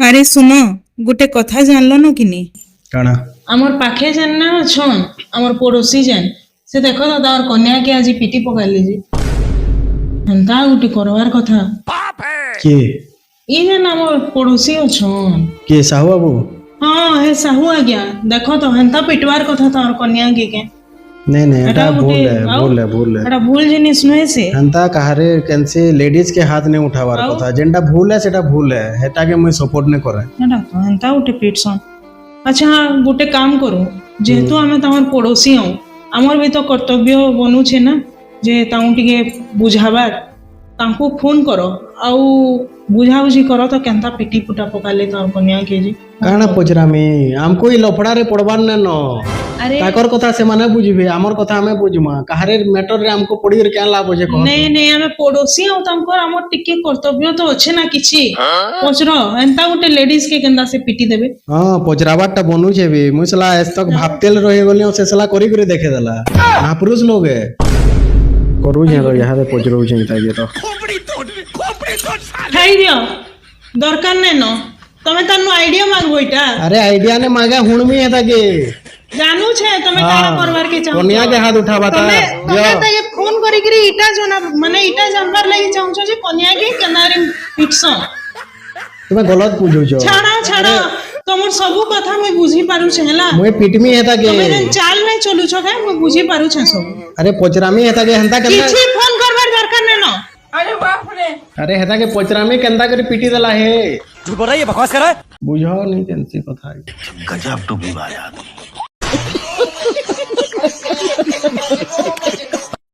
ଆରେ ଶୁନ ଗୋଟେ କଥା ଜାଣିଲ ନ କିନି କାଣା আমার পাখে যেন না অছন আমার পড়োশী যেন সে দেখো তো তার কন্যাকে আজি পিটি পকাইলি যে হেন্তা গুটি করবার কথা କିଏ ই যেন আমার পড়োশী অছন କିଏ ସାହୁ ବାବୁ হ্যাঁ হে সাহু আজ্ঞা দেখো তো হেন্তা পিটবার কথা তার কন্যাকে কে ନାଇଁ ନାଇଁ ଏଟା ଭୁଲ ହେ ଆଉ? ଭୁଲ ହେ ଭୁଲ ହେ এটা ভুল জিনিস নহে সে ହେନ୍ତା କାହାରେ କେନ୍ସି ଲେଡିଜ के हाथ नहीं उठावार ଆଉ? କଥା ଯେନ୍ଟା ଭୁଲ ହେ ସେଟା ଭୁଲ ହେ ହେଟା के ମୁଇଁ ସପୋର୍ଟ नहीं करे এটা তো হেন্তা গুটি পিটছন আচ্ছা গোটে কাম করু যেহেতু আমি তোমার পড়োশী হও আমার বি তো কর্তব্য বনুছে না যে তাଙ୍କୁ ଟିକେ বুঝাবার ତାଙ୍କୁ ଫୋନ କର ଆଉ ବୁଝାବୁଝି କର ତ କେନ୍ତା ପିଟି ପୁଟା ପକାଲେ ତାର କନ୍ୟା କେଜି କାଣା ପଚରାମି ଆମକୁ ଇ ଲଫଡାରେ ପଡବାର ନାଇଁ ନ ଆରେ ତାକର କଥା ସେମାନେ ବୁଝିବେ ଆମର କଥା ଆମେ ବୁଝିମା କାହାରେ ମ୍ୟାଟରରେ ଆମକୁ ପଡିକରି କେନ୍ ଲାଭ ଅଛି କହ ନାଇଁ ନାଇଁ ଆମେ ପଡୋଶୀ ଆଉ ତାଙ୍କର ଆମର ଟିକେ କର୍ତ୍ତବ୍ୟ ତ ଅଛି ନା କିଛି ପଚର ଏନ୍ତା ଗୋଟେ ଲେଡିଜ କେ କେନ୍ତା ସେ ପିଟି ଦେବେ ହଁ ପଚରାବାରଟା ବନୁଛେ ବି ମୁଇଁ ସଲା ଏସ୍ତକ ଭାବତେଲ ରହିଗଲି ଆଉ ସେ ସଲା କରି କରି ଦେଖେଇଦେଲା ମହାପୁରୁଷ ଲୋକ ହେ କରୁଛେ ତ ଇହାଦେ ପଚରଉଛେ ତାକେ ତ ଖାଇଦିଅ ଦରକାର ନାଇଁ ନ ତମେ ତାର ଆଇଡିଆ ମାଗବ ଏଇଟା अरे आइडिया ने मांगा हुणमी है ताके ଜାନୁଛେ ତମେ କାଣା କରବାର କେ ଚାହୁଁଛ कन्या के हाथ उठावा ता ତମେ ତମେ ତାକେ ଫୋନ କରିକିରି ଇଟା ଜଣା ମାନେ ଇଟା ଜାନବାର ଲାଗି ଚାହୁଁଛ ଯେ କନ୍ୟା କେ କେନାରେ ପିଟସନ୍ तुम्हें गलत पूछो ଛାଡ଼ ଛାଡ଼ ତମର ସବୁ କଥା ମୁଁ ବୁଝି ପାରୁଛେ ହେଲା मुए पिटमी है ताके ତମେ ଯେନ୍ ଚାଲ ନାଇଁ ଚଲୁଛ କାଁ ମୁଁ ବୁଝି ପାରୁଛେ ସବୁ अरे पचरामी है ताके हंता केंता କିଛି ଫୋନ କରବାର ଦରକାର ନାଇଁ ନ अरे है ताके पचरामी केंता करी पिटी देला हे झूठ बोल रहा है ये बकवास कर रहा है बुझो नहीं केंसी कथा गजब टू भी